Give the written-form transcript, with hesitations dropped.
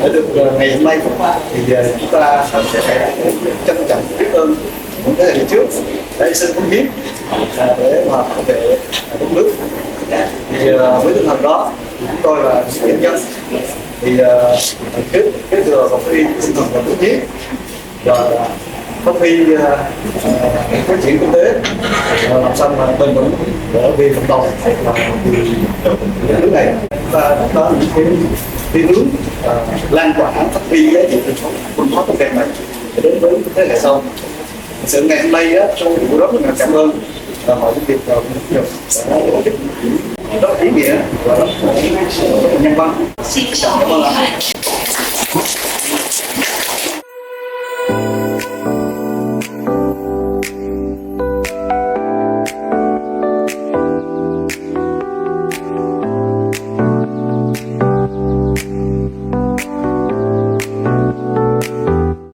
để được ngày hôm nay thì chúng ta sẽ trân trọng biết ơn những thế hệ trước đã hy sinh cống hiến để mà bảo vệ đất nước. Thì với tinh thần đó chúng tôi là những nhân dân thì kế thừa một cái tinh thần là quyết liệt và phát huy phát triển kinh tế làm sao mà bền vững để vì cộng đồng và vì nước này. Chúng ta đã có những cái hướng lan tỏa phát huy giá trị văn hóa tốt đẹp này đến với thế hệ sau. Sự ngày hôm nay tôi cũng rất là cảm ơn Hội Doanh nghiệp Quận Phú Nhuận đã tổ chức rất ý nghĩa và rất nhân văn. Cảm ơn ạ.